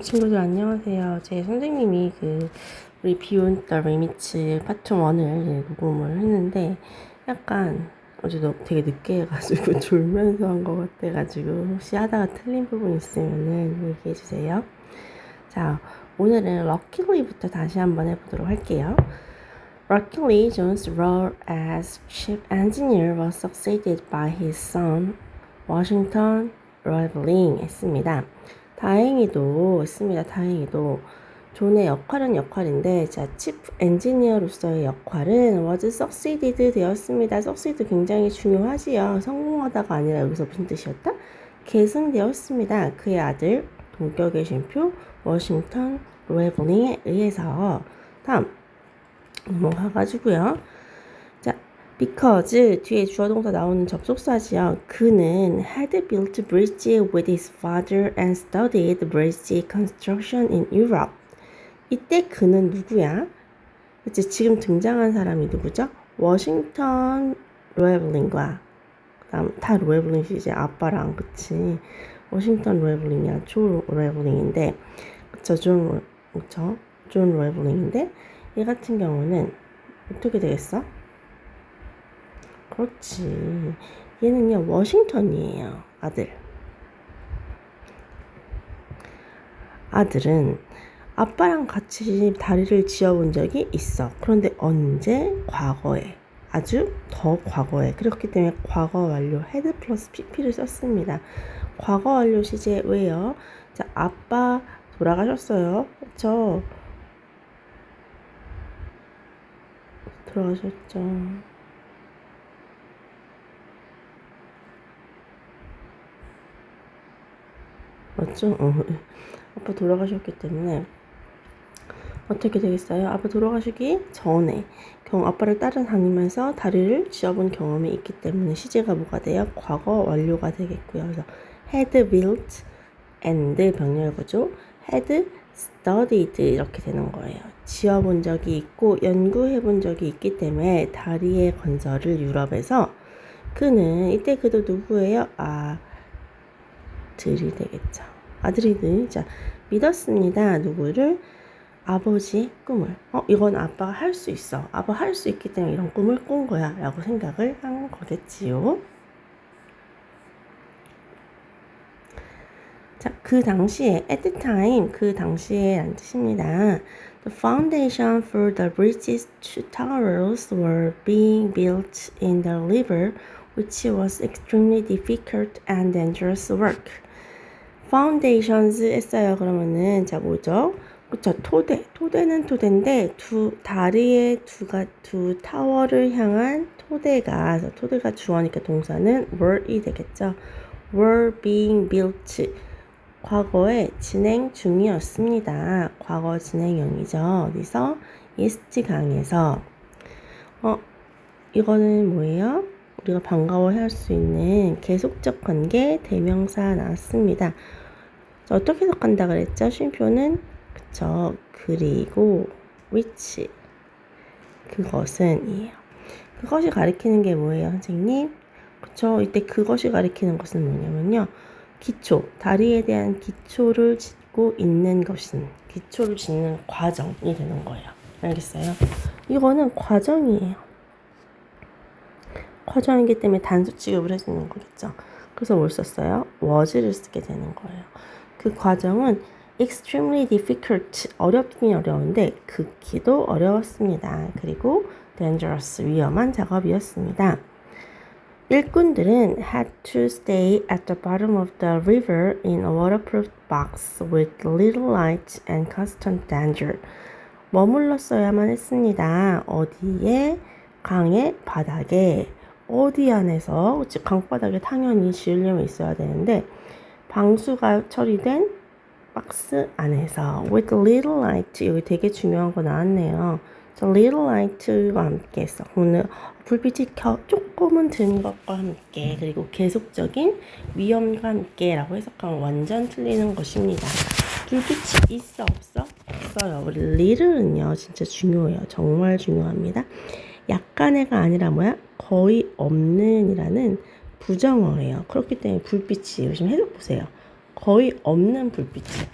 친구들 안녕하세요. 제 선생님이 우리 Beyond the Limits 파트 1을 녹음을 했는데 약간 어제 되게 늦게 해가지고 졸면서 한 것 같아가지고 혹시 하다가 틀린 부분 있으면은 얘기해 주세요. 자, 오늘은 Luckily 부터 다시 한번 해보도록 할게요. Luckily, John's role as chief engineer was succeeded by his son, Washington Roebling 했습니다. 다행히도 했습니다. 다행히도 존의 역할은 역할인데 자, 치프 엔지니어로서의 역할은 was succeeded 되었습니다. succeed 굉장히 중요하지요. 성공하다가 아니라 여기서 무슨 뜻이었다? 계승되었습니다. 그의 아들 동격의 쉼표 워싱턴 로에블링에 의해서. 다음 넘어가가지고요. 자, because 뒤에 주어 동사 나오는 접속사지요. 그는 had built bridge with his father and studied bridge construction in Europe. 이때 그는 누구야? 그치, 지금 등장한 사람이 누구죠? 워싱턴 로에블링과 그다음 다 로에블링이 이제 아빠랑 그치. 워싱턴 로에블링이야. 조 로에블링인데 그쵸, 존 로에블링인데 얘 같은 경우는 어떻게 되겠어? 그렇지. 얘는요, 워싱턴이에요. 아들은 아빠랑 같이 다리를 지어본 적이 있어. 그런데 언제? 과거에. 아주 더 과거에. 그렇기 때문에 과거 완료 had 플러스 pp를 썼습니다. 과거 완료 시제 왜요? 자, 아빠 돌아가셨어요. 그쵸? 돌아가셨죠. 맞죠? 아빠 돌아가셨기 때문에 어떻게 되겠어요? 아빠 돌아가시기 전에 아빠를 따라다니면서 다리를 지어본 경험이 있기 때문에 시제가 뭐가 돼요? 과거 완료가 되겠고요. 그래서 had built and 병렬구조 had studied 이렇게 되는 거예요. 지어본 적이 있고 연구해본 적이 있기 때문에 다리의 건설을 유럽에서 그는 이때 그도 누구예요? 아들이 되겠죠. 아들이들 자 믿었습니다. 누구를? 아버지의 꿈을. 이건 아빠가 할 수 있어. 아빠 할 수 있기 때문에 이런 꿈을 꾼 거야 라고 생각을 한 거겠지요. 자, 그 당시에 at the time 그 당시에 라는 뜻입니다. The foundation for the bridge's two towers were being built in the river, which was extremely difficult and dangerous work. foundations 했어요. 그러면은 자 뭐죠? 그쵸, 토대는 토대인데 다리에 두 타워를 향한 토대가 주어니까 동사는 were이 되겠죠. were being built 과거에 진행 중이었습니다. 과거 진행형이죠. 어디서? 이스트 강에서. 이거는 뭐예요? 우리가 반가워할 수 있는 계속적 관계 대명사 나왔습니다. 자, 어떻게 해석한다 그랬죠? 쉼표는 그쵸. 그리고 which 그것은 이에요. 그것이 가리키는 게 뭐예요, 선생님? 그쵸. 이때 그것이 가리키는 것은 뭐냐면요. 기초, 다리에 대한 기초를 짓고 있는 것인 기초를 짓는 과정이 되는 거예요. 알겠어요? 이거는 과정이에요. 과정이기 때문에 단수 취급을 해주는 거겠죠. 그래서 뭘 썼어요? was를 쓰게 되는 거예요. 그 과정은 extremely difficult, 어렵긴 어려운데 극히도 어려웠습니다. 그리고 dangerous, 위험한 작업이었습니다. 일꾼들은 had to stay at the bottom of the river in a waterproof box with little light and constant danger. 머물렀어야만 했습니다. 어디에? 강의 바닥에. 어디 안에서? 즉 강바닥에 당연히 지으려면 있어야 되는데 방수가 처리된 박스 안에서 with little light. 여기 되게 중요한 거 나왔네요. 저 little light와 함께 했어. 오늘 불빛이 조금은 든 것과 함께 그리고 계속적인 위험과 함께 라고 해석하면 완전 틀리는 것입니다. 불빛이 있어 없어? 없어요. 우리 little는요 진짜 중요해요. 정말 중요합니다. 약간의가 아니라 뭐야? 거의 없는 이라는 부정어예요. 그렇기 때문에 불빛이 요즘 해석 보세요. 거의 없는 불빛이야.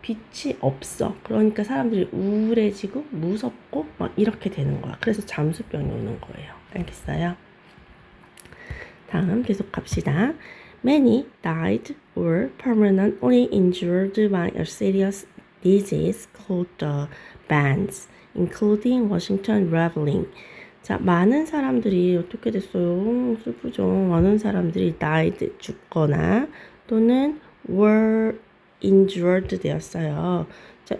빛이 없어. 그러니까 사람들이 우울해지고 무섭고 막 이렇게 되는 거야. 그래서 잠수병이 오는 거예요. 알겠어요? 다음 계속 갑시다. Many died or permanently injured by a serious disease called the bands, including Washington Reveling. 자, 많은 사람들이 어떻게 됐어요? 슬프죠. 많은 사람들이 died, 죽거나 또는 were injured 되었어요. 자,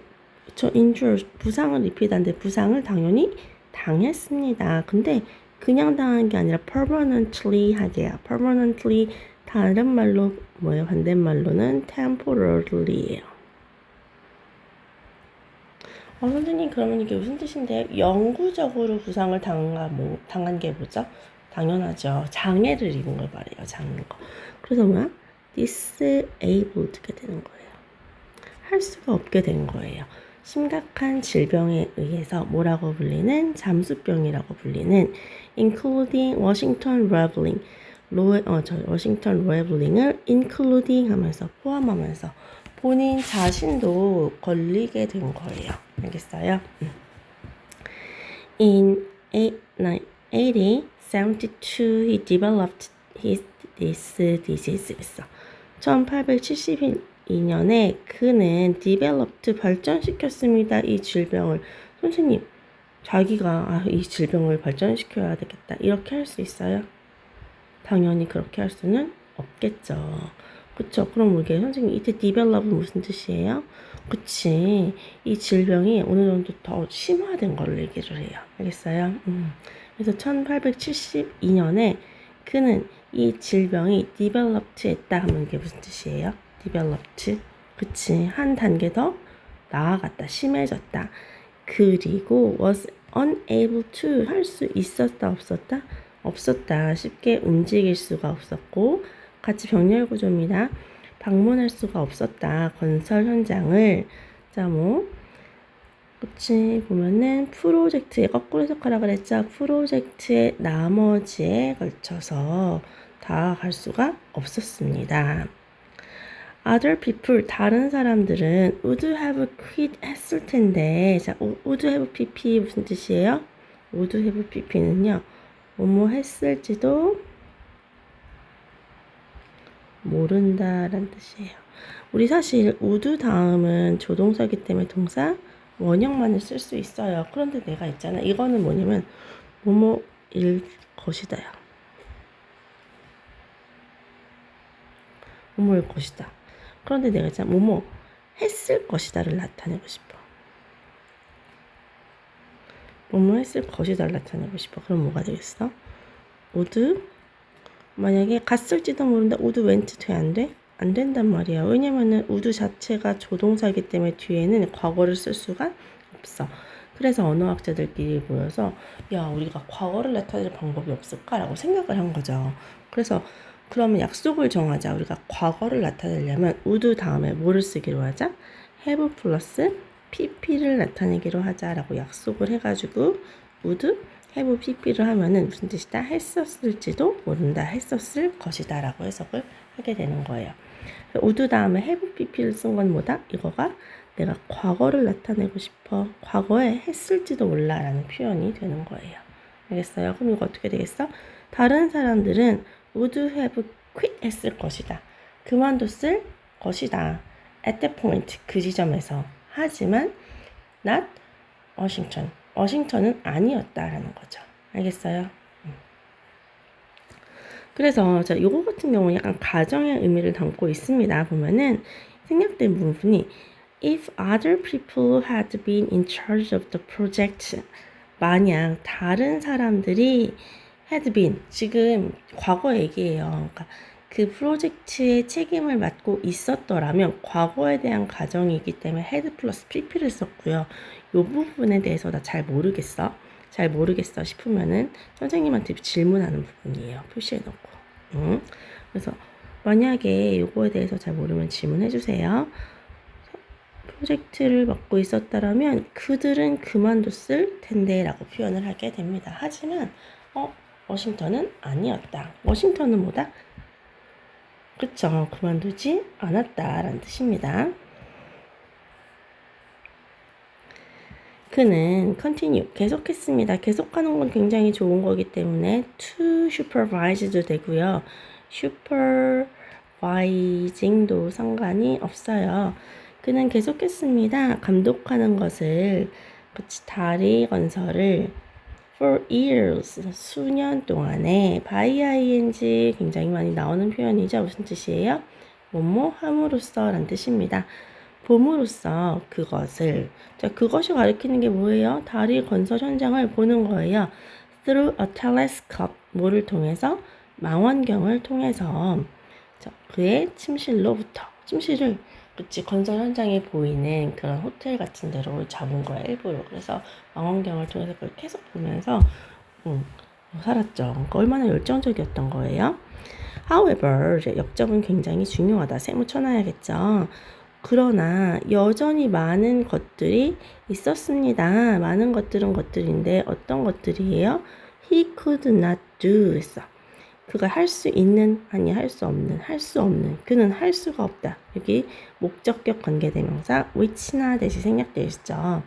저 injured, 부상을 입히다는데 부상을 당연히 당했습니다. 근데 그냥 당한 게 아니라 permanently 하게요. permanently 다른 말로 뭐예요? 반대말로는 temporarly예요. 선생님 그러면 이게 무슨 뜻인데요? 영구적으로 부상을 당한 게 뭐죠? 당연하죠. 장애를 입은 걸 말해요. 장애 거. 그래서 뭐야? disabled가 되는 거예요. 할 수가 없게 된 거예요. 심각한 질병에 의해서 뭐라고 불리는? 잠수병이라고 불리는 including Washington Reveling 워싱턴 레블링을 including 하면서 포함하면서 본인 자신도 걸리게 된 거예요. 알겠어요? In 1872 he developed this disease. 1872년에 그는 developed 발전시켰습니다. 이 질병을. 선생님, 자기가 이 질병을 발전시켜야 되겠다. 이렇게 할 수 있어요? 당연히 그렇게 할 수는 없겠죠. 그쵸? 그럼 이게 선생님 이때 develop은 무슨 뜻이에요? 그치. 이 질병이 어느 정도 더 심화된 걸 얘기를 해요. 알겠어요? 그래서 1872년에 그는 이 질병이 developed 했다 하면 이게 무슨 뜻이에요? developed. 그치. 한 단계 더 나아갔다. 심해졌다. 그리고 was unable to 할 수 있었다 없었다? 없었다. 쉽게 움직일 수가 없었고 같이 병렬 구조입니다. 방문할 수가 없었다. 건설 현장을. 자, 그치. 보면은 프로젝트에 거꾸로 해석하라 그랬죠. 프로젝트의 나머지에 걸쳐서 다 갈 수가 없었습니다. Other people, 다른 사람들은 would have quit 했을 텐데, 자, would have pp 무슨 뜻이에요? would have pp는요, 뭐뭐 했을지도 모른다라는 뜻이에요. 우리 사실 would 다음은 조동사이기 때문에 동사 원형만을 쓸 수 있어요. 그런데 내가 있잖아. 이거는 뭐냐면 뭐뭐일 것이다요. 뭐뭐일 것이다. 그런데 내가 있잖아. 뭐뭐 했을 것이다를 나타내고 싶어. 뭐뭐 했을 것이다를 나타내고 싶어. 그럼 뭐가 되겠어? would 만약에 갔을지도 모른다. would went 돼? 안 돼? 안 된단 말이야. 왜냐면은 would 자체가 조동사이기 때문에 뒤에는 과거를 쓸 수가 없어. 그래서 언어학자들끼리 모여서 야, 우리가 과거를 나타낼 방법이 없을까라고 생각을 한 거죠. 그래서 그러면 약속을 정하자. 우리가 과거를 나타내려면 would 다음에 뭐를 쓰기로 하자? have 플러스 pp를 나타내기로 하자라고 약속을 해가지고 would have pp를 하면은 무슨 뜻이다? 했었을지도 모른다. 했었을 것이다 라고 해석을 하게 되는 거예요. would 다음에 have pp를 쓴 건 뭐다? 이거가 내가 과거를 나타내고 싶어. 과거에 했을지도 몰라 라는 표현이 되는 거예요. 알겠어요? 그럼 이거 어떻게 되겠어? 다른 사람들은 would have quit 했을 것이다. 그만뒀을 것이다. at that point, 그 지점에서. 하지만 not Washington. 워싱턴은 아니었다라는 거죠. 알겠어요? 그래서 자, 요거 같은 경우는 약간 가정의 의미를 담고 있습니다. 보면은 생략된 부분이 if other people had been in charge of the project, 만약 다른 사람들이 had been, 지금 과거 얘기예요. 그러니까 그 프로젝트의 책임을 맡고 있었더라면 과거에 대한 가정이기 때문에 had 플러스 pp를 썼고요. 이 부분에 대해서 나 잘 모르겠어 싶으면은 선생님한테 질문하는 부분이에요. 표시해놓고. 그래서 만약에 이거에 대해서 잘 모르면 질문해 주세요. 프로젝트를 맡고 있었다라면 그들은 그만뒀을 텐데 라고 표현을 하게 됩니다. 하지만 워싱턴은 아니었다. 워싱턴은 뭐다? 그쵸. 그만두지 않았다 라는 뜻입니다. 그는 continue 계속했습니다. 계속하는 건 굉장히 좋은 거기 때문에 to supervise도 되고요. supervising도 상관이 없어요. 그는 계속했습니다. 감독하는 것을 그치 다리 건설을 for years 수년 동안에 by ing 굉장히 많이 나오는 표현이죠. 무슨 뜻이에요? 뭐뭐 함으로써 라는 뜻입니다. 봄으로써 그것을 자 그것이 가리키는 게 뭐예요? 다리 건설 현장을 보는 거예요. through a telescope 뭐를 통해서 망원경을 통해서 자, 그의 침실로부터 침실을 그치 건설 현장에 보이는 그런 호텔 같은 데로 잡은 거야 일부러. 그래서 망원경을 통해서 그걸 계속 보면서 살았죠. 그러니까 얼마나 열정적이었던 거예요. However, 역접은 굉장히 중요하다. 세모 쳐놔야겠죠. 그러나 여전히 많은 것들이 있었습니다. 많은 것들은 것들인데 어떤 것들이에요? He could not do 했어. 그가 할 수 있는 아니 할 수 없는 할 수 없는 그는 할 수가 없다. 여기 목적격 관계대명사 which나 대시 생략되어 있죠.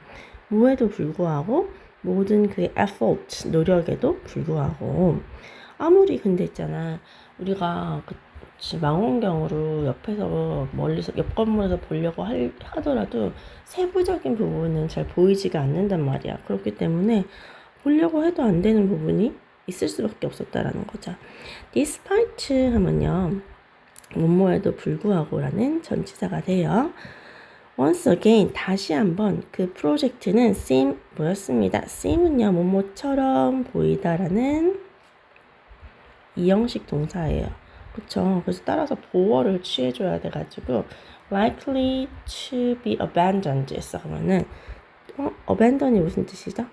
뭐에도 불구하고 모든 그의 effort 노력에도 불구하고 아무리 근데 있잖아 우리가 망원경으로 옆에서 멀리서 옆 건물에서 보려고 하더라도 세부적인 부분은 잘 보이지가 않는단 말이야. 그렇기 때문에 보려고 해도 안 되는 부분이 있을 수밖에 없었다라는 거죠. despite 하면요. 뭐뭐에도 불구하고라는 전치사가 돼요. once again 다시 한번 그 프로젝트는 seem 뭐였습니다. seem은요. 뭐뭐처럼 보이다라는 이형식 동사예요. 그쵸? 그래서 따라서 보어를 취해줘야 돼가지고 likely to be abandoned 했어. 그러면은 abandon이 무슨 뜻이죠?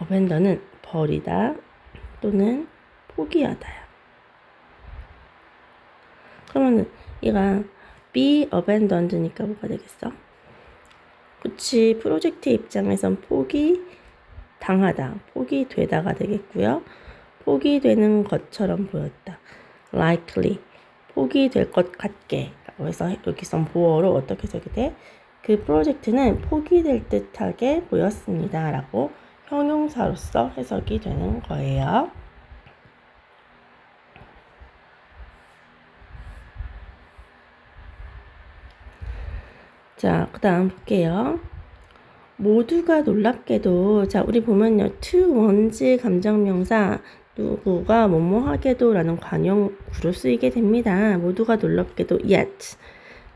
abandon은 버리다 또는 포기하다야. 그러면은 얘가 be abandoned니까 뭐가 되겠어? 그치, 프로젝트의 입장에선 포기당하다, 포기되다가 되겠고요. 포기되는 것처럼 보였다. likely, 포기될 것 같게. 그래서 여기선 보어로 어떻게 적이 돼? 그 프로젝트는 포기될 듯하게 보였습니다. 라고 형용사로서 해석이 되는 거예요. 자, 그 다음 볼게요. 모두가 놀랍게도 자 우리 보면요. to one's 감정명사 누구가 뭐뭐하게도 라는 관용구로 쓰이게 됩니다. 모두가 놀랍게도 yet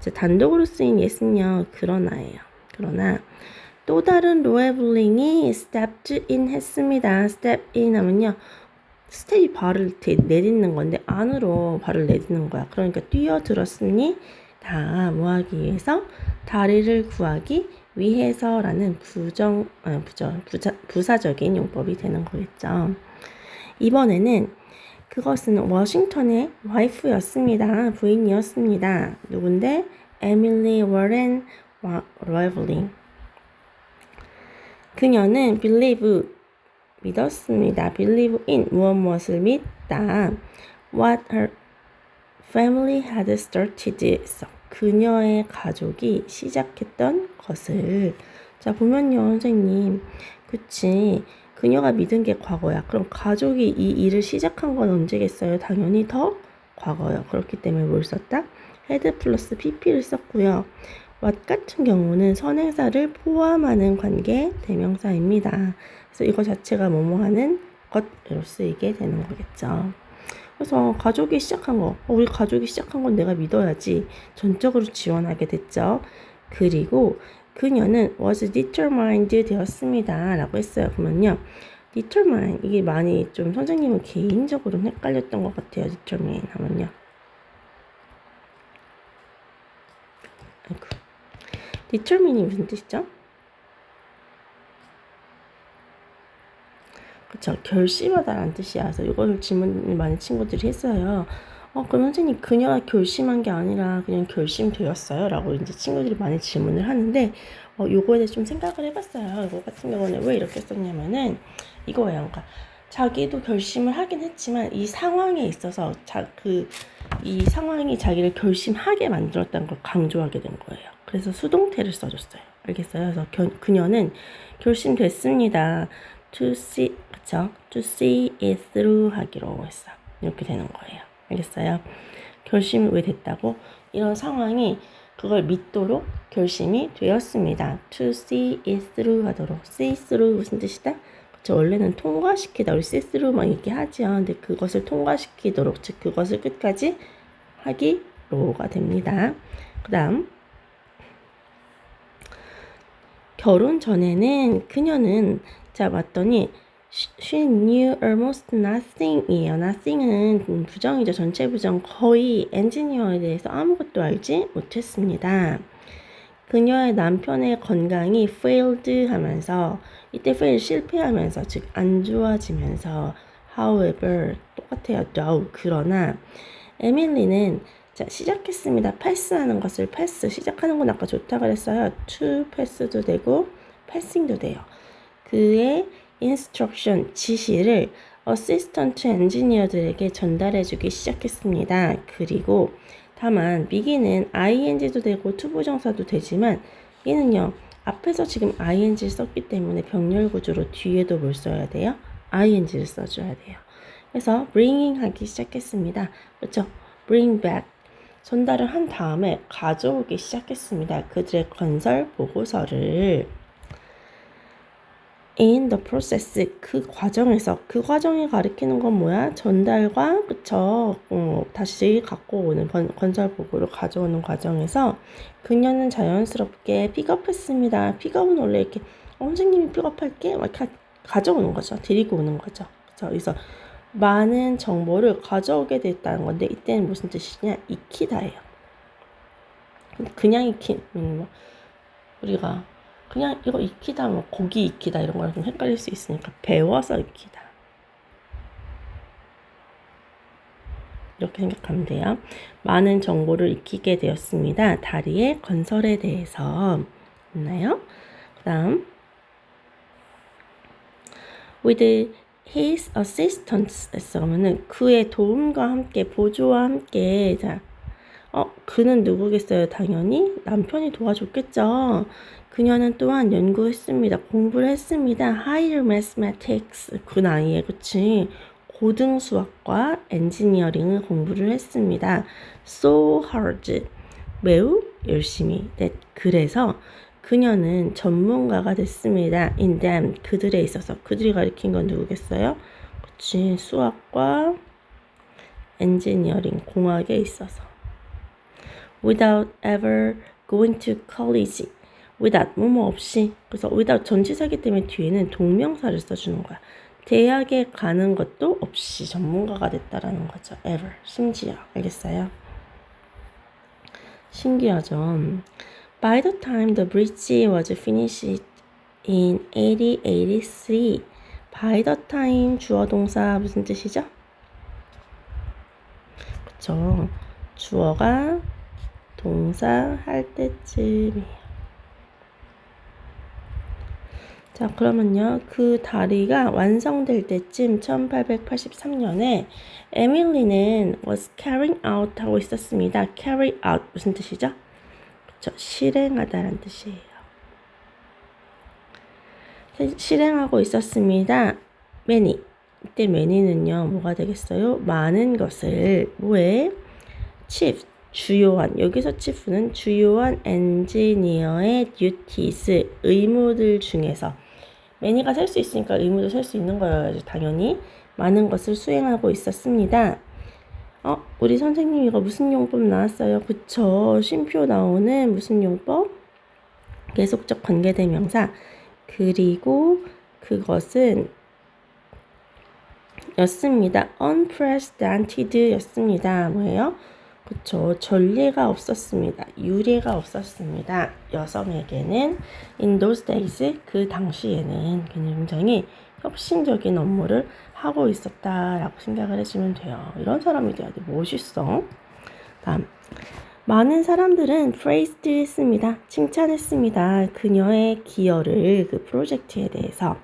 자, 단독으로 쓰인 yet은요. 그러나예요. 그러나 또 다른 로에블링이 stepped in 했습니다. step in 하면요. 스텝이 발을 내딛는 건데 안으로 발을 내딛는 거야. 그러니까 뛰어들었으니 다 뭐하기 위해서 다리를 구하기 위해서라는 부사적인 용법이 되는 거겠죠. 이번에는 그것은 워싱턴의 와이프였습니다. 부인이었습니다. 누군데? 에밀리 워렌 로에블링. 그녀는 believe 믿었습니다. believe in 무엇을 믿다. what her family had started. 그녀의 가족이 시작했던 것을. 자 보면요 선생님 그치 그녀가 믿은 게 과거야. 그럼 가족이 이 일을 시작한 건 언제겠어요? 당연히 더 과거요. 그렇기 때문에 뭘 썼다? had 플러스 pp를 썼고요. what 같은 경우는 선행사를 포함하는 관계 대명사입니다. 그래서 이거 자체가 뭐뭐 하는 것으로 쓰이게 되는 거겠죠. 그래서 가족이 시작한 거, 우리 가족이 시작한 건 내가 믿어야지 전적으로 지원하게 됐죠. 그리고 그녀는 was determined 되었습니다. 라고 했어요. 그러면요. determine, 이게 많이 좀 선생님은 개인적으로 헷갈렸던 것 같아요. determine 하면요. 아이고. determine이 무슨 뜻이죠? 그쵸. 결심하다라는 뜻이야. 그래서 이걸 질문을 많은 친구들이 했어요. 그럼 선생님 그녀가 결심한 게 아니라 그냥 결심되었어요? 라고 이제 친구들이 많이 질문을 하는데 요거에 대해서 좀 생각을 해봤어요. 이거 같은 경우는 왜 이렇게 썼냐면은 이거예요. 그러니까 자기도 결심을 하긴 했지만 이 상황에 있어서 이 상황이 자기를 결심하게 만들었다는 걸 강조하게 된 거예요. 그래서 수동태를 써줬어요. 알겠어요? 그래서 그녀는 결심됐습니다. To see, 그쵸? To see it through 하기로 했어. 이렇게 되는 거예요. 알겠어요? 결심이 왜 됐다고? 이런 상황이 그걸 믿도록 결심이 되었습니다. To see it through 하도록. See through 무슨 뜻이다? 그쵸? 원래는 통과시키다. 우리 see through만 얘기하죠. 근데 그것을 통과시키도록, 즉 그것을 끝까지 하기로가 됩니다. 그 다음 결혼 전에는 그녀는 자 봤더니 she knew almost nothing이에요. nothing은 부정이죠. 전체 부정. 거의 엔지니어에 대해서 아무것도 알지 못했습니다. 그녀의 남편의 건강이 failed 하면서 이때 fail 실패하면서 즉 안 좋아지면서 however 똑같아요. though 그러나 에밀리는 자 시작했습니다. 패스하는 것을 패스 시작하는 건 아까 좋다 그랬어요. to 패스도 되고 패싱도 돼요. 그의 인스트럭션 지시를 어시스턴트 엔지니어들에게 전달해주기 시작했습니다. 그리고 다만 begin은 ing도 되고 투부정사도 되지만 얘는요 앞에서 지금 ing를 썼기 때문에 병렬 구조로 뒤에도 뭘 써야 돼요? ing를 써줘야 돼요. 그래서 bringing 하기 시작했습니다. 그렇죠? bring back 전달을 한 다음에 가져오기 시작했습니다. 그들의 건설 보고서를 in the process 그 과정에서 그 과정이 가리키는 건 뭐야? 전달과 그쵸? 다시 갖고 오는 건설 보고를 가져오는 과정에서 그녀는 자연스럽게 픽업했습니다. 픽업은 원래 이렇게 선생님이 픽업할게 이렇게 가져오는 거죠. 데리고 오는 거죠. 그쵸? 그래서 많은 정보를 가져오게 됐다는 건데 이때는 무슨 뜻이냐? 익히다예요. 그냥 우리가 그냥 이거 익히다 뭐 고기 익히다 이런 거랑 좀 헷갈릴 수 있으니까 배워서 익히다 이렇게 생각하면 돼요. 많은 정보를 익히게 되었습니다. 다리의 건설에 대해서 있나요? 그 다음 with his assistance 했으면은 그의 도움과 함께 보조와 함께 자 그는 누구겠어요? 당연히 남편이 도와줬겠죠. 그녀는 또한 연구했습니다. 공부를 했습니다. Higher Mathematics 그 나이에 그치? 고등 수학과 엔지니어링을 공부를 했습니다. So hard 매우 열심히 그래서 그녀는 전문가가 됐습니다. In them 그들에 있어서 그들이 가리킨 건 누구겠어요? 그치 수학과 엔지니어링 공학에 있어서 without ever going to college without 뭐뭐 없이 그래서 without 전치사기 때문에 뒤에는 동명사를 써주는 거야. 대학에 가는 것도 없이 전문가가 됐다라는 거죠. ever 심지어 알겠어요? 신기하죠? By the time the bridge was finished in 1883 by the time 주어 동사 무슨 뜻이죠? 그쵸? 주어가 동사 할 때쯤이에요. 자 그러면요 그 다리가 완성될 때쯤 1883년에 에밀리는 was carrying out 하고 있었습니다. carry out 무슨 뜻이죠? 그쵸 실행하다라는 뜻이에요. 실행하고 있었습니다. many 이때 many는요 뭐가 되겠어요? 많은 것을 뭐에? chief 주요한 여기서 chief는 주요한 엔지니어의 duties 의무들 중에서 many가 셀 수 있으니까 의무도 셀 수 있는 거예요. 당연히 많은 것을 수행하고 있었습니다. 우리 선생님 이거 무슨 용법 나왔어요? 그쵸? 쉼표 나오는 무슨 용법? 계속적 관계대명사 그리고 그것은 였습니다. unprecedented 였습니다. 뭐예요? 그쵸. 전례가 없었습니다. 유례가 없었습니다. 여성에게는 in those days 그 당시에는 굉장히 혁신적인 업무를 하고 있었다라고 생각을 해주면 돼요. 이런 사람이 돼야 돼. 멋있어. 다음 많은 사람들은 praised 했습니다. 칭찬했습니다. 그녀의 기여를 그 프로젝트에 대해서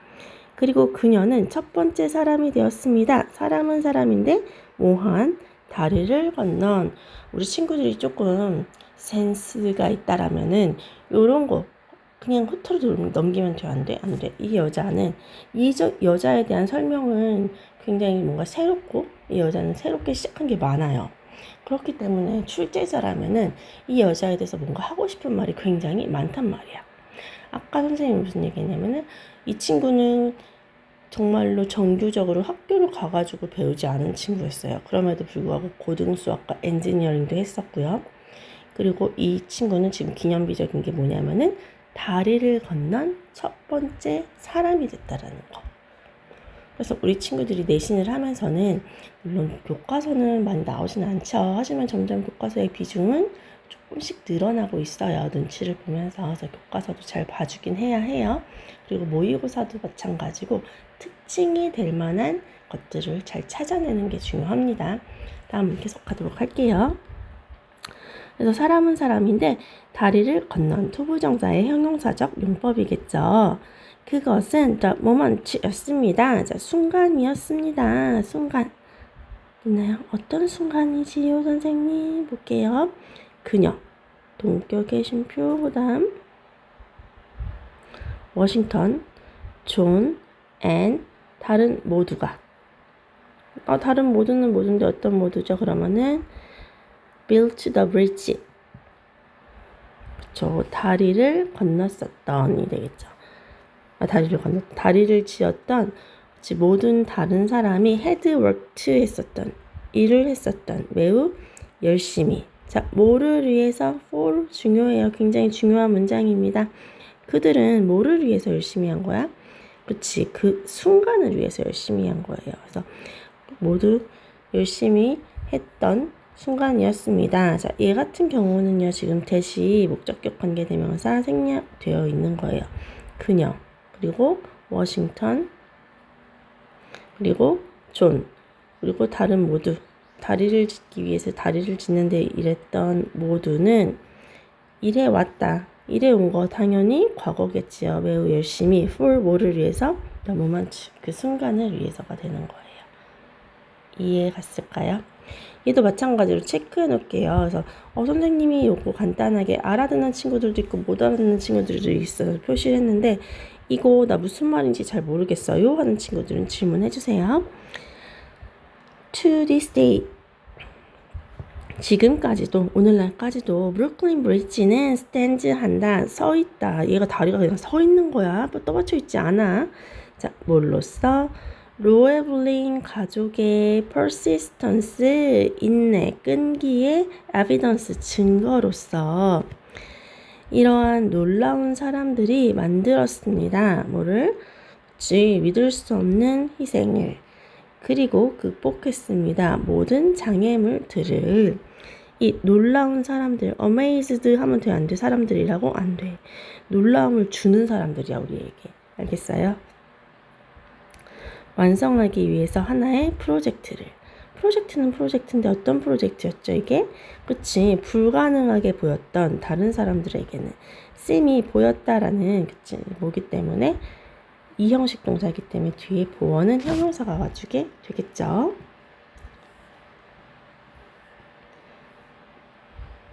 그리고 그녀는 첫 번째 사람이 되었습니다. 사람은 사람인데 모한 다리를 건넌. 우리 친구들이 조금 센스가 있다라면은 요런 거 그냥 허투루 넘기면 돼. 안 돼? 안 돼. 이 여자는 여자에 대한 설명은 굉장히 뭔가 새롭고 이 여자는 새롭게 시작한 게 많아요. 그렇기 때문에 출제자라면은 이 여자에 대해서 뭔가 하고 싶은 말이 굉장히 많단 말이야. 아까 선생님이 무슨 얘기했냐면은 이 친구는 정말로 정규적으로 학교를 가가지고 배우지 않은 친구였어요. 그럼에도 불구하고 고등수학과 엔지니어링도 했었고요. 그리고 이 친구는 지금 기념비적인 게 뭐냐면은 다리를 건넌 첫 번째 사람이 됐다라는 거. 그래서 우리 친구들이 내신을 하면서는 물론 교과서는 많이 나오지는 않죠. 하지만 점점 교과서의 비중은 조금씩 늘어나고 있어요. 눈치를 보면서. 그래서 교과서도 잘 봐주긴 해야 해요. 그리고 모의고사도 마찬가지고 특징이 될 만한 것들을 잘 찾아내는 게 중요합니다. 다음 계속하도록 할게요. 그래서 사람은 사람인데 다리를 건넌 투부정사의 형용사적 용법이겠죠. 그것은 the moment였습니다. 자, 순간이었습니다. 순간. 있나요? 어떤 순간이지요, 선생님? 볼게요. 그녀. 동격 계심표, 그 다음 워싱턴, 존, 앤, 다른 모두가. 다른 모두는 모두인데 어떤 모두죠? 그러면은 built the bridge. 그쵸. 다리를 건넜었던이 되겠죠. 다리를 지었던 모든 다른 사람이 had worked 했었던, 일을 했었던, 매우 열심히. 자, 뭐를 위해서? for 중요해요. 굉장히 중요한 문장입니다. 그들은 뭐를 위해서 열심히 한 거야? 그치, 그 순간을 위해서 열심히 한 거예요. 그래서 모두 열심히 했던 순간이었습니다. 자, 얘 같은 경우는요, 지금 대시 목적격 관계대명사 생략되어 있는 거예요. 그녀, 그리고 워싱턴, 그리고 존, 그리고 다른 모두. 다리를 짓기 위해서 다리를 짓는데 일했던 모두는 일해 왔다. 일해 온 거 당연히 과거겠지요. 매우 열심히 for 뭐를 위해서? 너무 많지. 그 순간을 위해서가 되는 거예요. 이해 갔을까요? 얘도 마찬가지로 체크해 놓을게요. 그래서 선생님이 요거 간단하게 알아듣는 친구들도 있고 못 알아듣는 친구들도 있어서 표시를 했는데 이거 나 무슨 말인지 잘 모르겠어요 하는 친구들은 질문해 주세요. To this day, 지금까지도 오늘날까지도 브루클린 브릿지는 stands 한다, 서 있다. 얘가 다리가 그냥 서 있는 거야. 뭐 떠받쳐 있지 않아. 자, 뭘로써? 로에블린 가족의 persistence, 인내, 끈기의 evidence, 증거로서 이러한 놀라운 사람들이 만들었습니다. 뭐를? 믿을 수 없는 희생을. 그리고 극복했습니다. 모든 장애물들을. 이 놀라운 사람들, amazed 하면 돼, 안 돼? 사람들이라고? 안 돼. 놀라움을 주는 사람들이야, 우리에게. 알겠어요? 완성하기 위해서 하나의 프로젝트를. 프로젝트는 프로젝트인데 어떤 프로젝트였죠, 이게? 그치, 불가능하게 보였던 다른 사람들에게는 쌤이 보였다라는, 그치, 뭐기 때문에 이 형식 동사이기 때문에 뒤에 보어는 형용사가 와주게 되겠죠.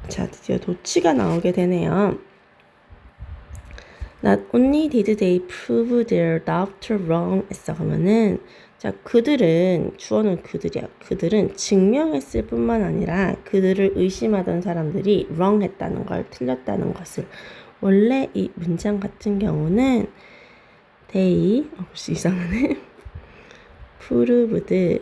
자, 드디어 도치가 나오게 되네요. Not only did they prove their doubt wrong 했어. 그러면은 자, 그들은, 주어는 그들이야. 그들은 증명했을 뿐만 아니라 그들을 의심하던 사람들이 wrong 했다는 걸, 틀렸다는 것을. 원래 이 문장 같은 경우는 they, 혹시 이상하네. proved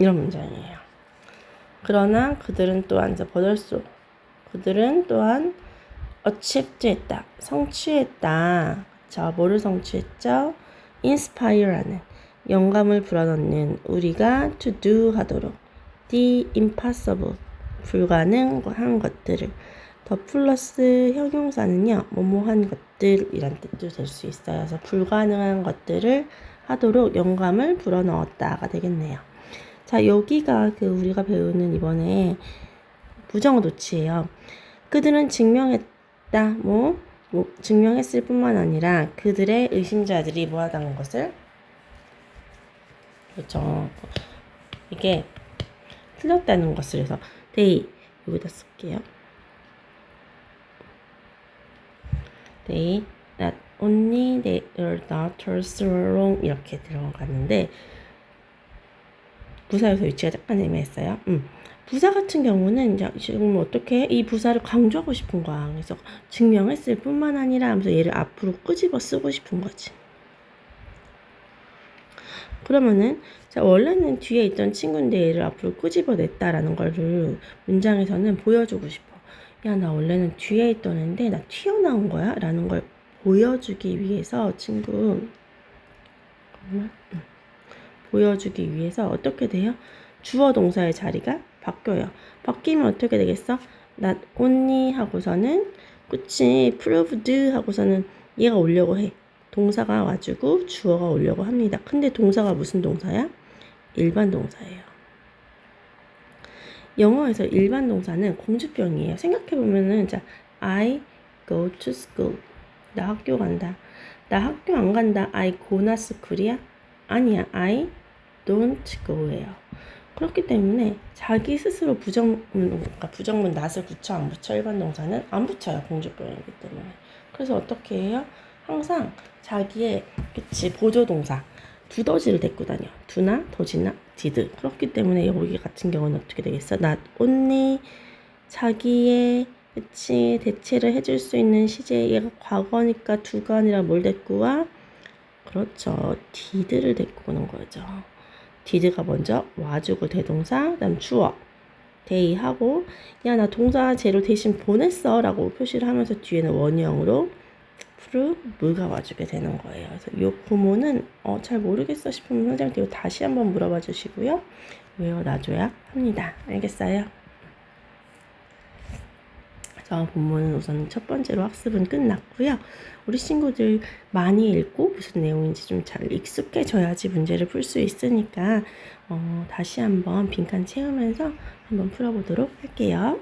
이런 문장이에요. 그러나 그들은 또한 그들은 또한 achieved 했다. 성취했다. 자, 뭐를 성취했죠? inspire하는, 영감을 불어넣는, 우리가 to do 하도록, the impossible, 불가능한 것들을, 더 플러스 형용사는요, 뭐뭐한 것들이란 뜻도 될 수 있어요. 그래서 불가능한 것들을 하도록 영감을 불어넣었다가 되겠네요. 자, 여기가 그 우리가 배우는 이번에 부정어 도치예요. 그들은 증명했다, 증명했을 뿐만 아니라 그들의 의심자들이 뭐하다는 것을, 그렇죠. 이게 틀렸다는 것을 해서 they 여기다 쓸게요. They not only their daughters were wrong 이렇게 들어갔는데 부사에서 위치가 약간 애매했어요. 부사 같은 경우는 이제 지금 어떻게 이 부사를 강조하고 싶은 거야. 그래서 증명했을 뿐만 아니라 하면서 얘를 앞으로 끄집어 쓰고 싶은 거지. 그러면은 자, 원래는 뒤에 있던 친구인데 얘를 앞으로 끄집어냈다라는 거를 문장에서는 보여주고 싶어. 야, 나 원래는 뒤에 있던 애인데 나 튀어나온 거야? 라는 걸 보여주기 위해서 보여주기 위해서 어떻게 돼요? 주어 동사의 자리가 바뀌어요. 바뀌면 어떻게 되겠어? not only 하고서는 그치 proved 하고서는 얘가 오려고 해. 동사가 와주고 주어가 오려고 합니다. 근데 동사가 무슨 동사야? 일반 동사예요. 영어에서 일반 동사는 공주병이에요. 생각해보면은 자, I go to school. 나 학교 간다. 나 학교 안 간다. I go not school이야? 아니야. I don't go예요. 그렇기 때문에 자기 스스로 그러니까 부정문 not을 붙여 안 붙여 일반 동사는 안 붙여요. 공주병이기 때문에. 그래서 어떻게 해요? 항상 자기의 보조동사 두더지를 데리고 다녀. 두나 더지나 did. 그렇기 때문에 여기 같은 경우는 어떻게 되겠어? not only 자기의 대체를 해줄 수 있는 시제 얘가 과거니까 두가 아니라 뭘 데리고 와? 그렇죠. did를 데리고 오는 거죠. did가 먼저 와주고 대동사 그다음 주어 they 하고 야 나 동사 제로 대신 보냈어 라고 표시를 하면서 뒤에는 원형으로 프루브가 와주게 되는 거예요. 그래서 이 구문은 잘 모르겠어 싶으면 선생님한테 이거 다시 한번 물어봐 주시고요. 외워놔줘야 합니다. 알겠어요? 자, 본문은 우선 첫 번째로 학습은 끝났고요. 우리 친구들 많이 읽고 무슨 내용인지 좀 잘 익숙해져야지 문제를 풀 수 있으니까 다시 한번 빈칸 채우면서 한번 풀어보도록 할게요.